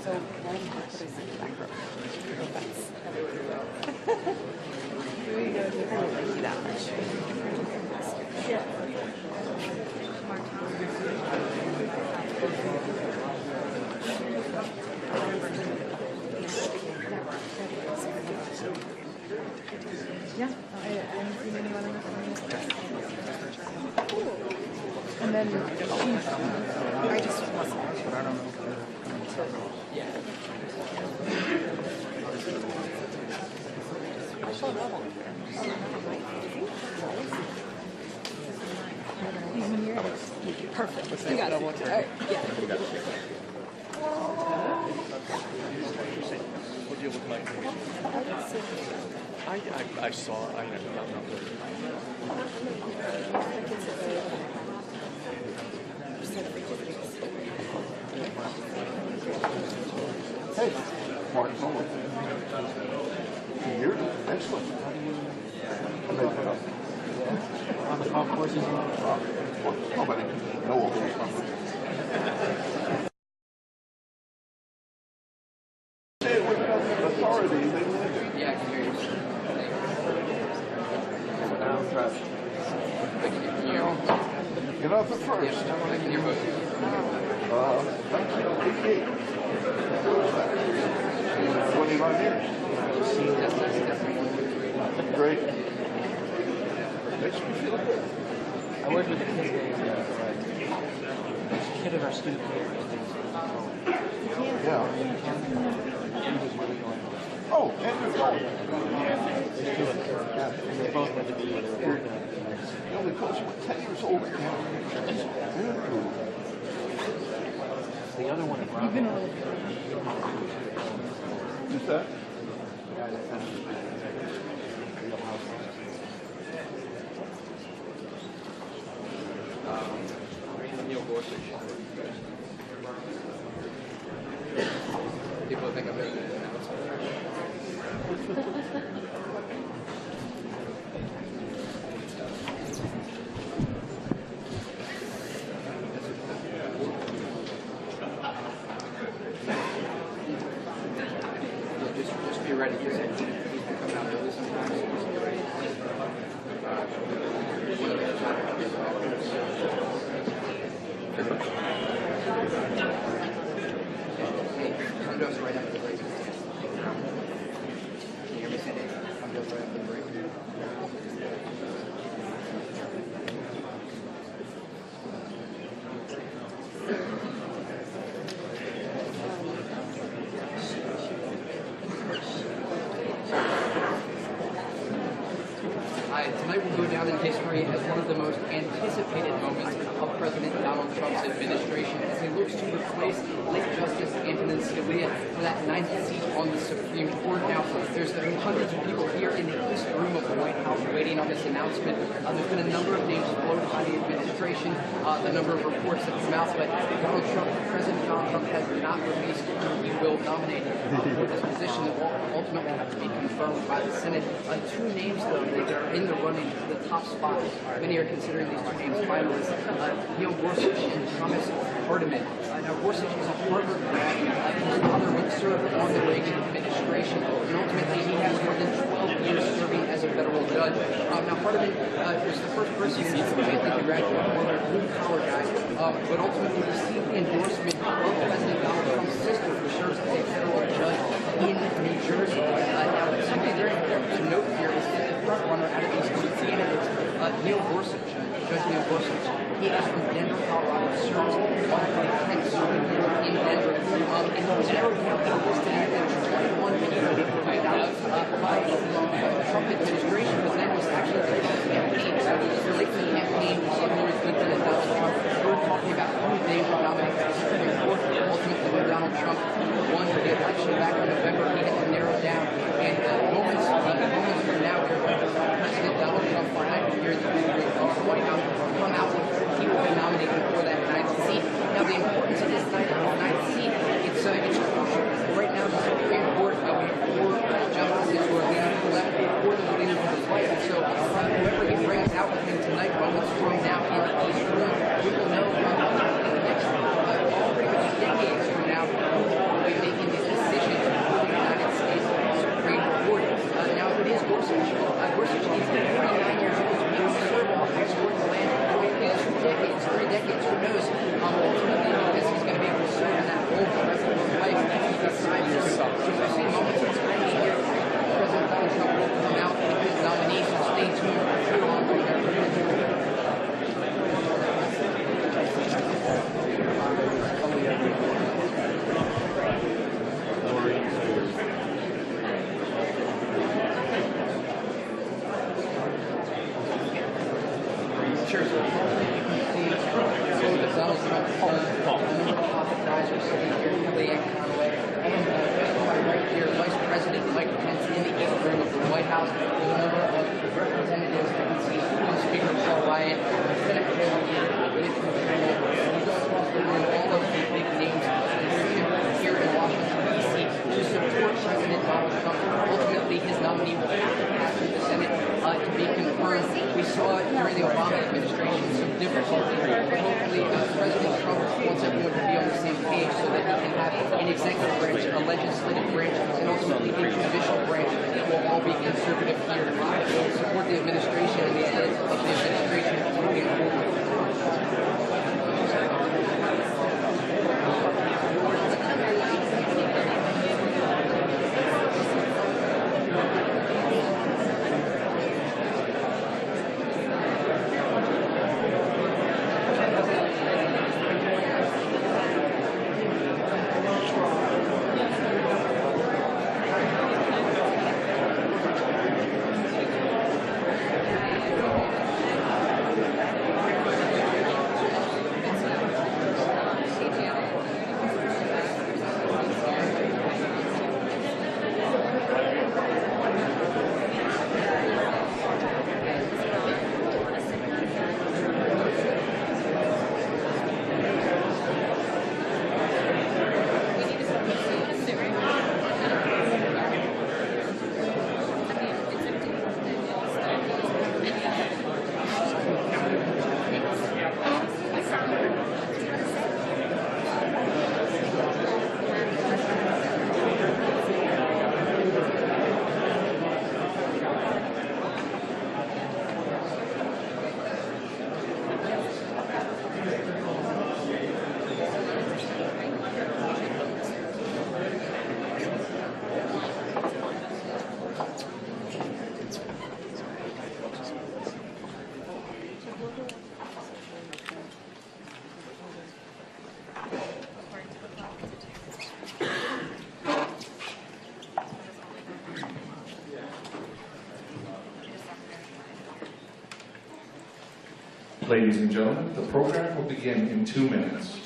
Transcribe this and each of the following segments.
So why did you put us in the back row? That's there you go. I don't like you that much. Yeah. Yeah, I haven't seen anyone in the comments. Cool. And then I just wasn't. But I don't know. Yeah. Special level. When you're perfect. You got it. All right. Yeah. What do you look like? I saw. I don't know. Hey, Martin Nolan. You're excellent. How do you put up? On the golf courses? Nobody know all those numbers. Hey, with authority, they live. Yeah, I can hear you. Get off the first. I can hear both. 1988. 21 years. Great. Makes me feel good. I worked with the kids today. There's a kid in our student here. Yeah. Oh, Andrew Gold. Yeah. They both went to be here. The only coach was 10 years older than him. Andrew. The other one in You've been Bravo. Who's that? Neil Gorsuch. People think I'm making an announcement. Just be ready because it come out early sometimes. Hey, come to us right after the break. Can you hear me, Cindy? Come to us right after the break. Tonight will go down in history as one of the most anticipated moments of President Donald Trump's administration as he looks to replace late Justice Antonin Scalia for that 9th seat on the Supreme Court. Now, there's hundreds of people here in the East Room of the White House waiting on this announcement. There's been a number of names floated by the administration, the number of reports that come out, but President Donald Trump has not released who he will nominate for this position that will ultimately have to be confirmed by the Senate. Two names, though, that are in the running for the top spots. Many are considering these two names finalists, Neil Gorsuch and Thomas Hardiman. Now, Gorsuch is a Harvard grad. His father would serve on the Reagan administration, and ultimately he has more than 12 years serving as a federal judge. Now, Hardiman was the first person who immediately to graduate, one of the blue-collar guys, but ultimately received the endorsement of President Donald Trump's sister, who serves as a federal judge in New Jersey. Now, something very important to note here is that the front runner out of these two candidates, Neil Gorsuch, Judge Neil Gorsuch, he is from Denver, Colorado, serves on the 10th Circuit in Denver, and he was never listed as 21 people picked out by the Trump administration, but then was actually the Trump campaign. So the late campaign was very good to Donald Trump. We're talking about who they would nominate for the Supreme Court. Ultimately, when Donald Trump won the election back in November, he had to narrow down. And moments from now, President Donald Trump, behind here in the White House, will come out with who he will be nominating for that 9th seat. Now, the importance of this 9th seat, it's crucial. Right now, the Supreme Court, we have 4 justices who are leaning to the left, 4 that are leaning to the right. And so, whoever he brings out with him tonight, moments from now in the East Room, we will know in the next pretty much House, there's a number of representatives that we see Speaker Paul Ryan, Senate President Mitch McConnell. We go across the room, all of the big names of leadership here in Washington, D.C. to support President Donald Trump. Ultimately, his nominee will have to pass through the Senate to be confirmed. We saw during the Obama administration some difficulty, but hopefully President Trump wants everyone to be on the same page so that he can have an executive branch, a legislative branch, and ultimately a judicial branch that will all be conservative here. We'll support the administration and the end of the administration moving forward. Ladies and gentlemen, the program will begin in 2 minutes.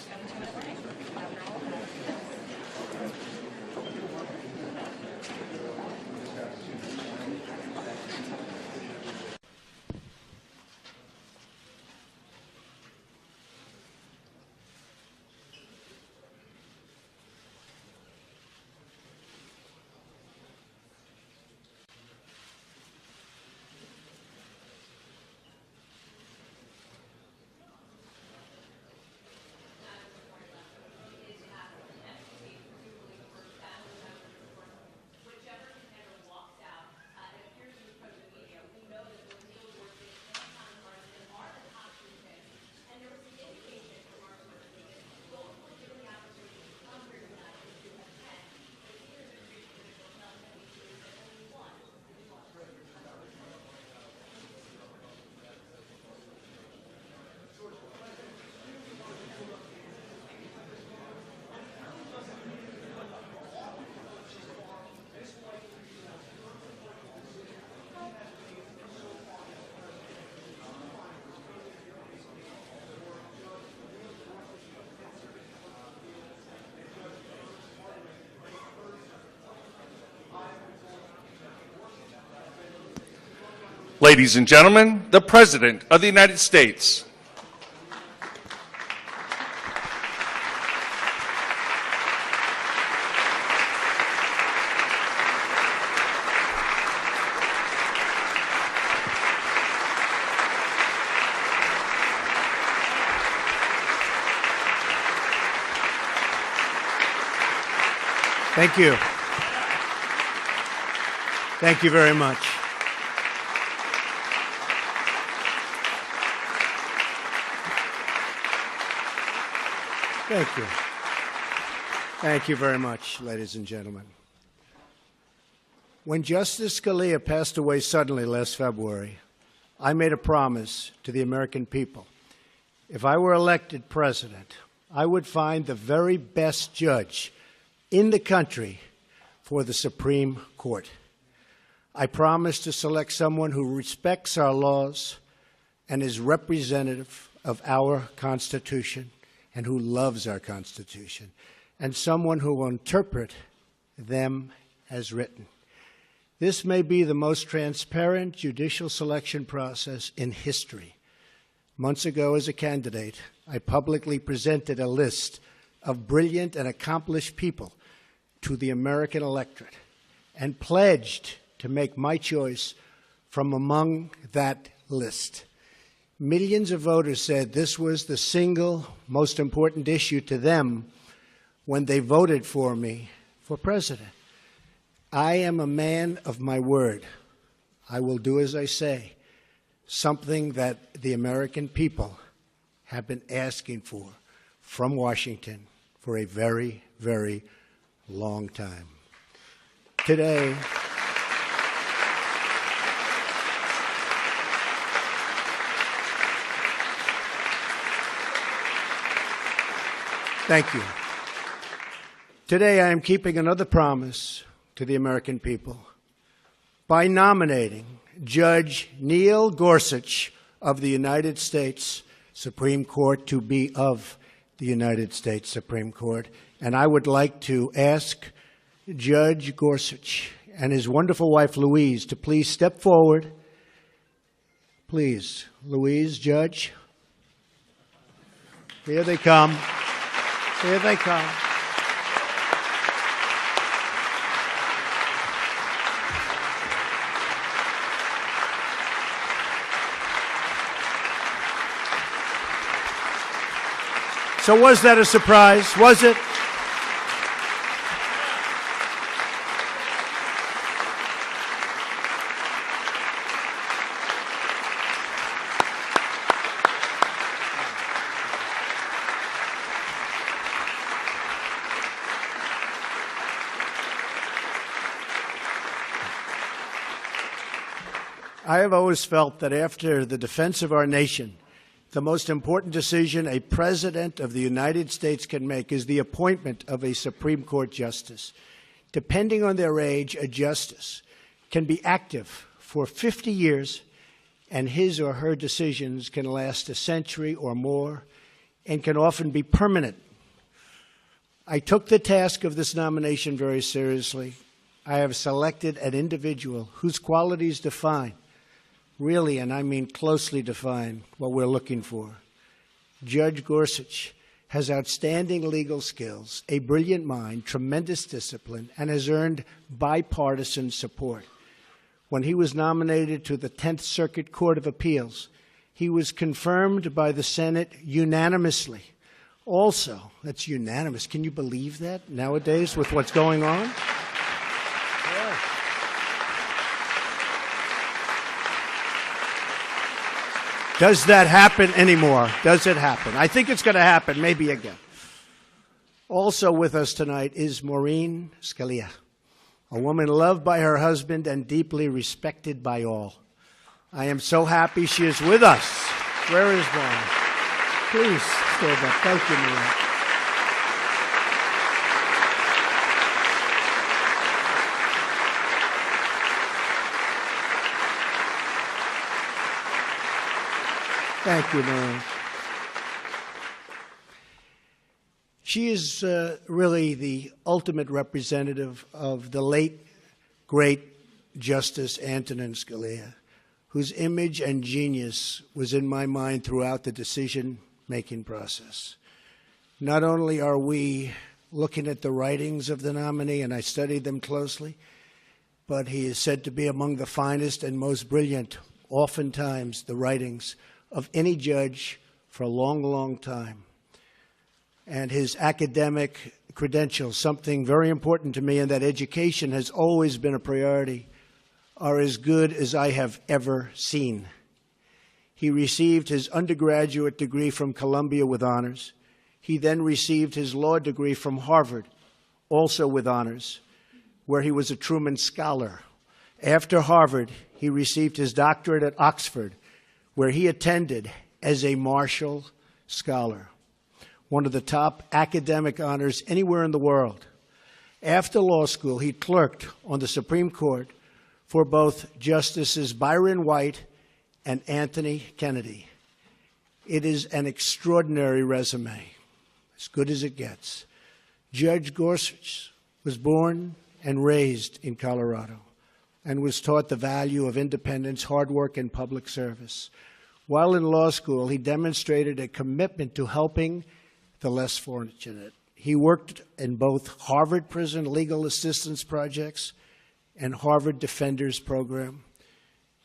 Ladies and gentlemen, the President of the United States. Thank you. Thank you very much. Thank you. Thank you very much, ladies and gentlemen. When Justice Scalia passed away suddenly last February, I made a promise to the American people. If I were elected president, I would find the very best judge in the country for the Supreme Court. I promised to select someone who respects our laws and is representative of our Constitution and who loves our Constitution, and someone who will interpret them as written. This may be the most transparent judicial selection process in history. Months ago, as a candidate, I publicly presented a list of brilliant and accomplished people to the American electorate and pledged to make my choice from among that list. Millions of voters said this was the single most important issue to them when they voted for me for president. I am a man of my word. I will do as I say, something that the American people have been asking for from Washington for a very, very long time. Today, thank you. Today, I am keeping another promise to the American people by nominating Judge Neil Gorsuch of the United States Supreme Court to be of the United States Supreme Court. And I would like to ask Judge Gorsuch and his wonderful wife, Louise, to please step forward. Please, Louise, Judge. Here they come. Here they come. So was that a surprise? Was it? I have always felt that after the defense of our nation, the most important decision a president of the United States can make is the appointment of a Supreme Court justice. Depending on their age, a justice can be active for 50 years, and his or her decisions can last a century or more and can often be permanent. I took the task of this nomination very seriously. I have selected an individual whose qualities define, really, and I mean closely define, what we're looking for. Judge Gorsuch has outstanding legal skills, a brilliant mind, tremendous discipline, and has earned bipartisan support. When he was nominated to the 10th Circuit Court of Appeals, he was confirmed by the Senate unanimously. Also, that's unanimous. Can you believe that nowadays with what's going on? Does that happen anymore? Does it happen? I think it's going to happen, maybe again. Also with us tonight is Maureen Scalia, a woman loved by her husband and deeply respected by all. I am so happy she is with us. Where is Maureen? Please stand up. Thank you, Maureen. Thank you, Maureen. She is really the ultimate representative of the late, great Justice Antonin Scalia, whose image and genius was in my mind throughout the decision-making process. Not only are we looking at the writings of the nominee, and I studied them closely, but he is said to be among the finest and most brilliant, oftentimes, the writings of any judge for a long, long time. And his academic credentials, something very important to me, and that education has always been a priority, are as good as I have ever seen. He received his undergraduate degree from Columbia with honors. He then received his law degree from Harvard, also with honors, where he was a Truman Scholar. After Harvard, he received his doctorate at Oxford, where he attended as a Marshall Scholar, one of the top academic honors anywhere in the world. After law school, he clerked on the Supreme Court for both Justices Byron White and Anthony Kennedy. It is an extraordinary resume, as good as it gets. Judge Gorsuch was born and raised in Colorado. and was taught the value of independence, hard work, and public service. While in law school, he demonstrated a commitment to helping the less fortunate. He worked in both Harvard Prison Legal Assistance Projects and Harvard Defenders Program.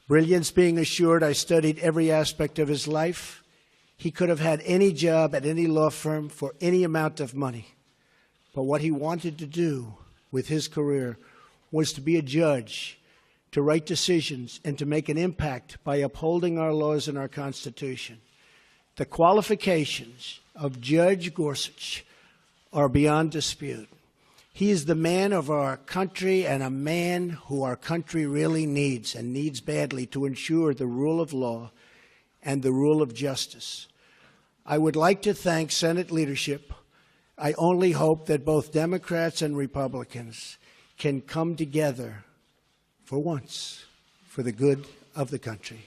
Brilliance being assured, I studied every aspect of his life. He could have had any job at any law firm for any amount of money. But what he wanted to do with his career was to be a judge, to write decisions, and to make an impact by upholding our laws and our Constitution. The qualifications of Judge Gorsuch are beyond dispute. He is the man of our country and a man who our country really needs and needs badly to ensure the rule of law and the rule of justice. I would like to thank Senate leadership. I only hope that both Democrats and Republicans can come together for once for the good of the country.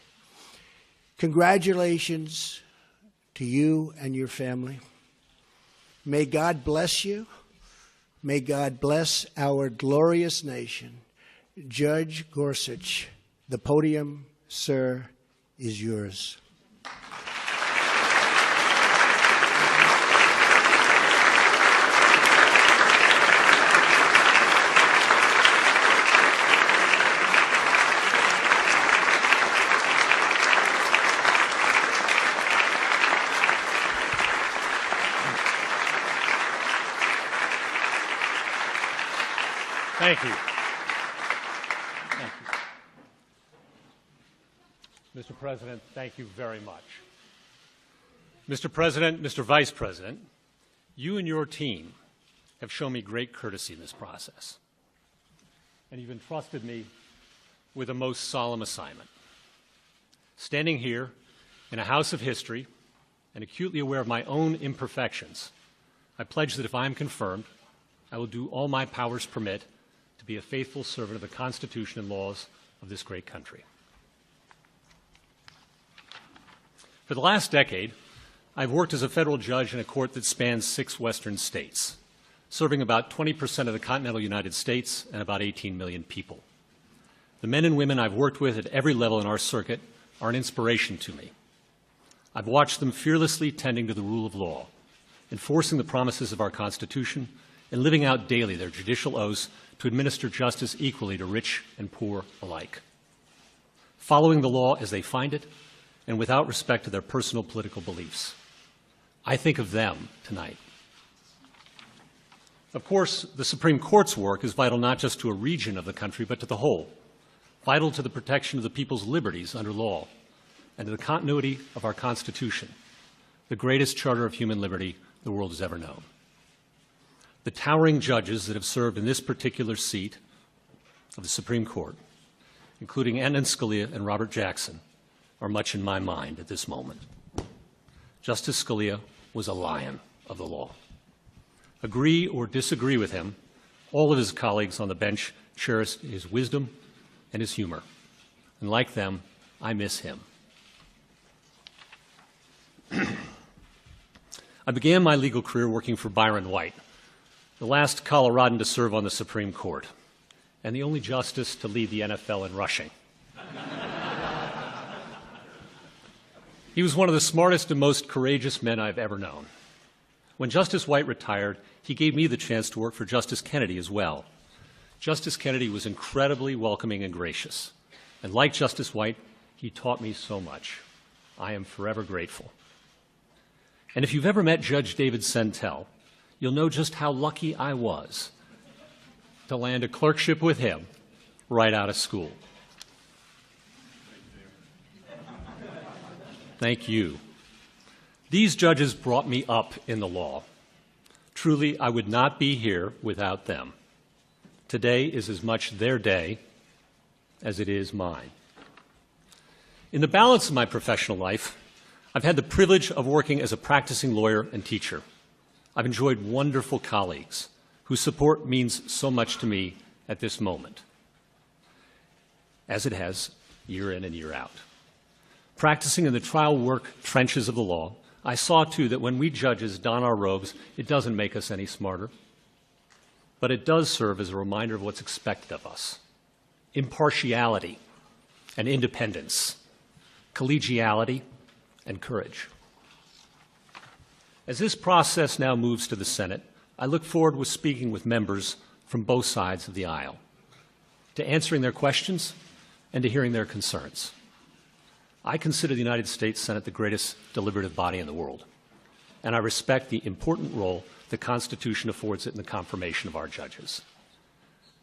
Congratulations to you and your family. May God bless you. May God bless our glorious nation. Judge Gorsuch, the podium, sir, is yours. Thank you. Thank you. Mr. President, thank you very much. Mr. President, Mr. Vice President, you and your team have shown me great courtesy in this process, and you've entrusted me with a most solemn assignment. Standing here in a house of history and acutely aware of my own imperfections, I pledge that if I am confirmed, I will do all my powers permit to be a faithful servant of the Constitution and laws of this great country. For the last decade, I've worked as a federal judge in a court that spans 6 western states, serving about 20% of the continental United States and about 18 million people. The men and women I've worked with at every level in our circuit are an inspiration to me. I've watched them fearlessly tending to the rule of law, enforcing the promises of our Constitution, and living out daily their judicial oaths to administer justice equally to rich and poor alike, following the law as they find it and without respect to their personal political beliefs. I think of them tonight. Of course, the Supreme Court's work is vital not just to a region of the country, but to the whole, vital to the protection of the people's liberties under law and to the continuity of our Constitution, the greatest charter of human liberty the world has ever known. The towering judges that have served in this particular seat of the Supreme Court, including Antonin Scalia and Robert Jackson, are much in my mind at this moment. Justice Scalia was a lion of the law. Agree or disagree with him, all of his colleagues on the bench cherished his wisdom and his humor. And like them, I miss him. I began my legal career working for Byron White, the last Coloradan to serve on the Supreme Court, and the only justice to lead the NFL in rushing. He was one of the smartest and most courageous men I've ever known. When Justice White retired, he gave me the chance to work for Justice Kennedy as well. Justice Kennedy was incredibly welcoming and gracious, and like Justice White, he taught me so much. I am forever grateful. And if you've ever met Judge David Sentell, you'll know just how lucky I was to land a clerkship with him right out of school. Thank you. These judges brought me up in the law. Truly, I would not be here without them. Today is as much their day as it is mine. In the balance of my professional life, I've had the privilege of working as a practicing lawyer and teacher. I've enjoyed wonderful colleagues whose support means so much to me at this moment, as it has year in and year out. Practicing in the trial work trenches of the law, I saw, too, that when we judges don our robes, it doesn't make us any smarter, but it does serve as a reminder of what's expected of us. impartiality and independence, collegiality and courage. As this process now moves to the Senate, I look forward to speaking with members from both sides of the aisle, to answering their questions and to hearing their concerns. I consider the United States Senate the greatest deliberative body in the world, and I respect the important role the Constitution affords it in the confirmation of our judges.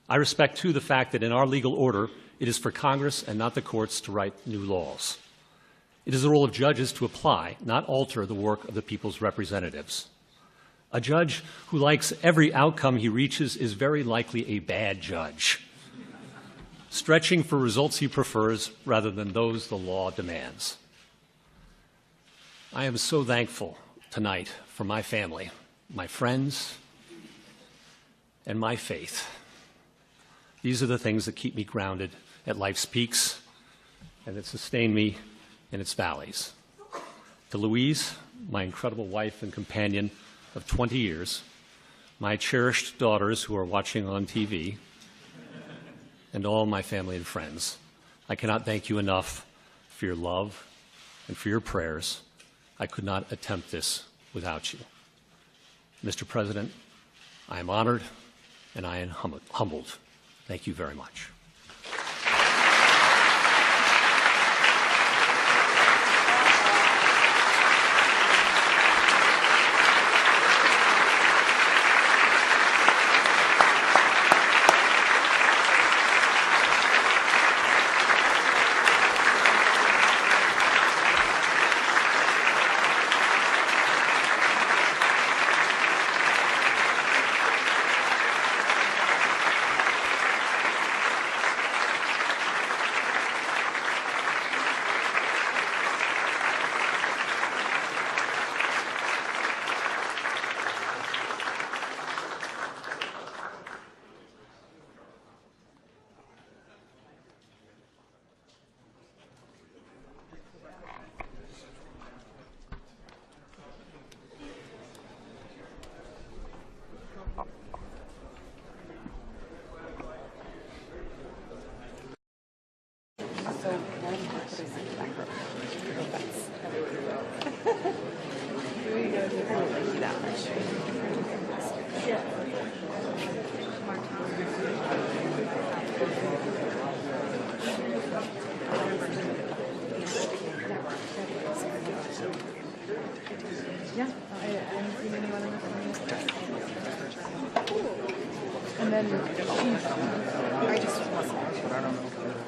I respect, too, the fact that in our legal order, it is for Congress and not the courts to write new laws. It is the role of judges to apply, not alter, the work of the people's representatives. A judge who likes every outcome he reaches is very likely a bad judge, stretching for results he prefers rather than those the law demands. I am so thankful tonight for my family, my friends, and my faith. These are the things that keep me grounded at life's peaks and that sustain me in its valleys. To Louise, my incredible wife and companion of 20 years, my cherished daughters who are watching on TV, and all my family and friends, I cannot thank you enough for your love and for your prayers. I could not attempt this without you. Mr. President, I am honored and I am humbled. Thank you very much. Yeah, I haven't seen anyone in the family. And then I just wasn't. But I don't know if they're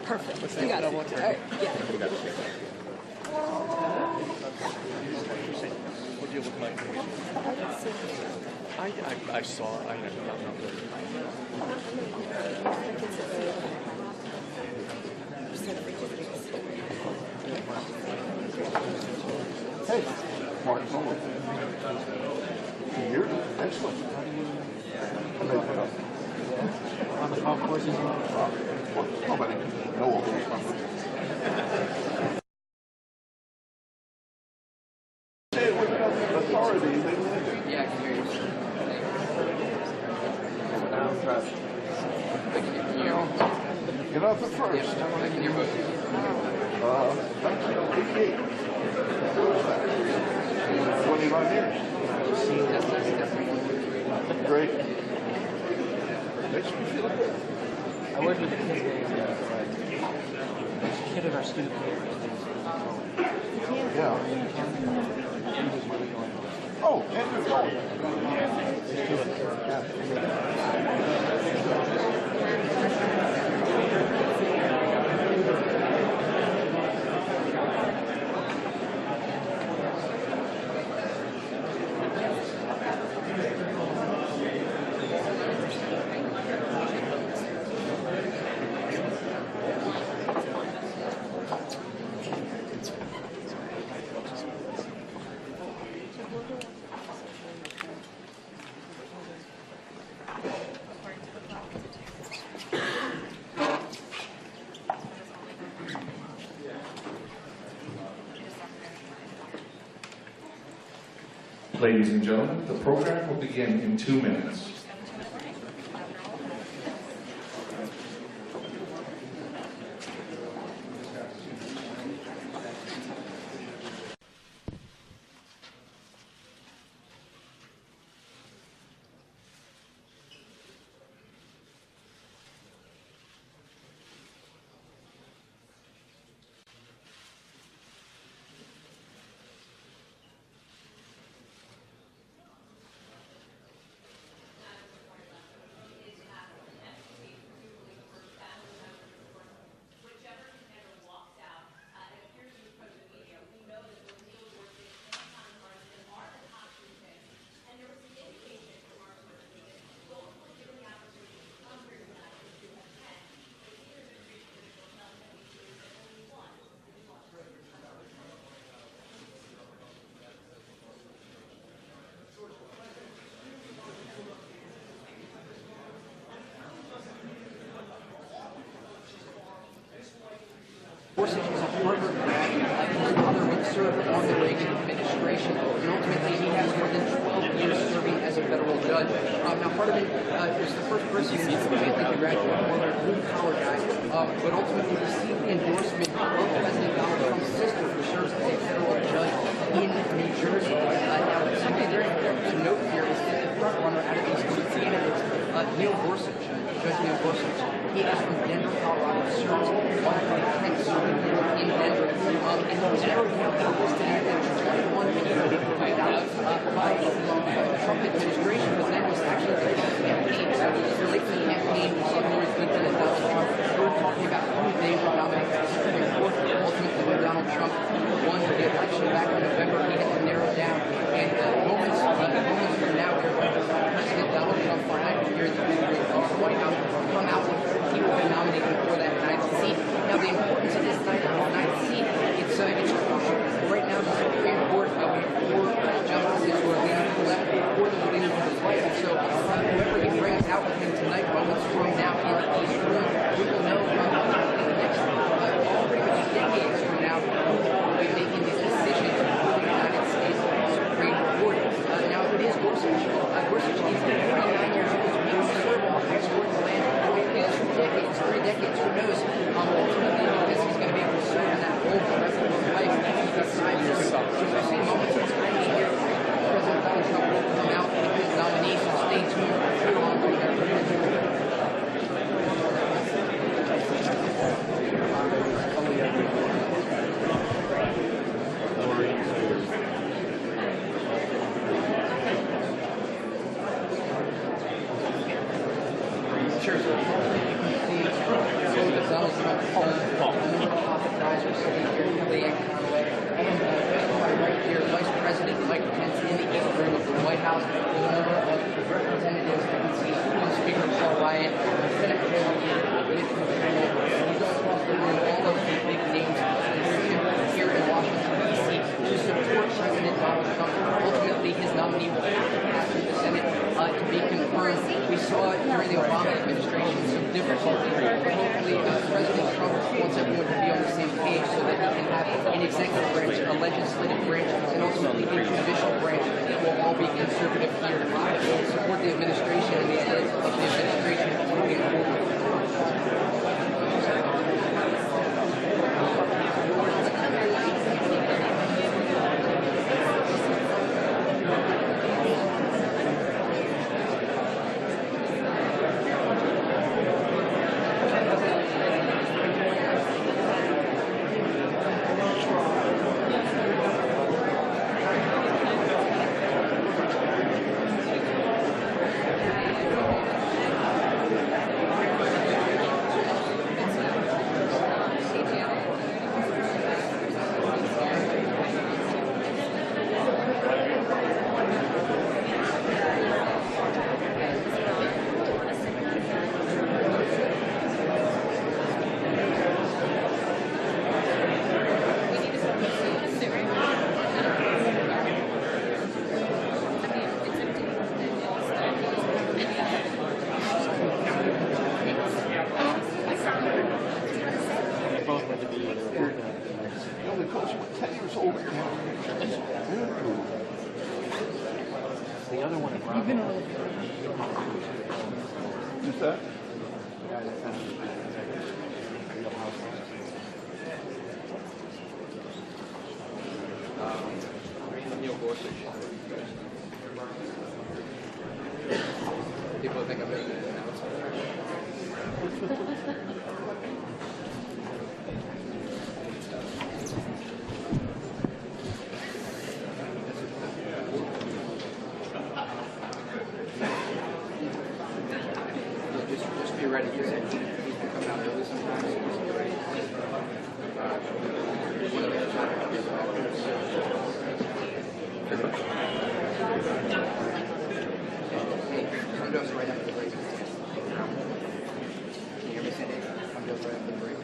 Perfect. You got it. All right. Yeah. What deal with Mike? I saw. I don't know. Hey, Martin Fuller. You're excellent. On the golf courses. Nobody can know all those numbers. Hey, with authority, they live. Yeah, I can hear you. I can hear you. Get off at first. I can hear both. 1988. 25 years. Great. Makes me feel good. I worked with the kids there. There's a kid at our student papers. Yeah. Oh, Andrew Gold. Ladies and gentlemen, the program will begin in 2 minutes. Gorsuch is a Harvard grad. His father would serve on the Reagan administration, and ultimately he has more than 12 years serving as a federal judge. Now, Hardiman was the first person to graduate from Harvard, blue-collar guy, but ultimately received the endorsement of President Donald Trump's sister, who serves as a federal judge in New Jersey. Now, something very important to note here is that the front runner out of these two candidates, Neil Gorsuch, Judge Neil Gorsuch, he is from Denver, Colorado, serves on the 10th Circuit in Denver, and he was very well listed as 21 people provided out by the Trump administration, but then was actually the campaign. So relate to the campaign, we saw Hillary Clinton and Donald Trump were talking about who they would nominate for the Supreme Court. Ultimately, when Donald Trump won the election back in November, he had to narrow down. And moments from now, we're going to have President Donald Trump finally here in the White House come out with who he will be nominating for that 9th seat. Now, the importance of this 9th seat, it's crucial. Right now, the Supreme Court, we have 4 justices who are leaning to the left, 4 that are leaning to the right. And so, whoever he brings out with him tonight, moments from now in this room, we will know in the next pretty much decades from now who will be making these decisions for the United States Supreme Court. Now, it is Gorsuch. Gorsuch is 39 years old. He will serve on the highest court in the land for decades, 3 decades, who knows. Ultimately, because he's going to be able to serve in that role for the rest of his life if he decides to. So we'll see moments of time here. President Donald Trump will come out with his nomination. Stay tuned for too long. Sure, so you can see both Donald Trump's advisors sitting here, Kellyanne Conway, and right here, Vice President Mike Pence in the East Room of the White House, with a number of representatives. You can see Speaker Paul Ryan, Senate President Mitch McConnell. We go across the room, all of the big names here in Washington, D.C. to support President Donald Trump. Ultimately, his nominee will have to pass through the Senate to be confirmed. We saw during the Obama administration some difficulty, but hopefully President Trump wants everyone to be on the same page so that he can have an executive branch, a legislative branch, and ultimately a judicial branch that will all be conservative here and support the administration and the edits of the administration moving forward. Because you were 10 years old. the other one in You've been a Bravo. little Who's that? Neil Gorsuch. People think I'm making an announcement. Just be ready because it can come out early sometimes. Just be ready. One of Hey, come to us right after the break. Can you hear me, Cindy? Come to us right after the break.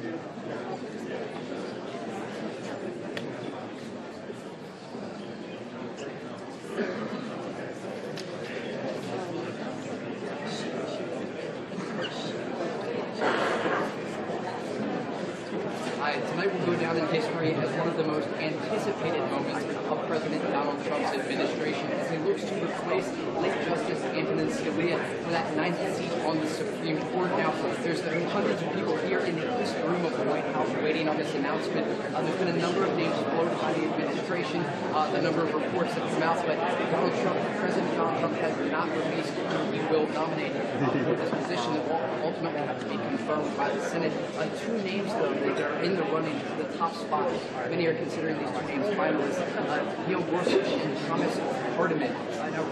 Hi, tonight will go down in history as one of the most anticipated moments of President Donald Trump's administration as he looks to replace late Justice Antonin Scalia for that 9th seat on the Supreme Court. Now, there's hundreds of people here in the East Room of the White House waiting on this announcement. There's been a number of names floated by the administration, a number of reports that come out, but President Donald Trump has not released who he will nominate for this position that will ultimately have to be confirmed by the Senate. Two names, though, that are in the running for the top spot. Many are considering these two names finalists, Neil Gorsuch and Thomas Hardiman.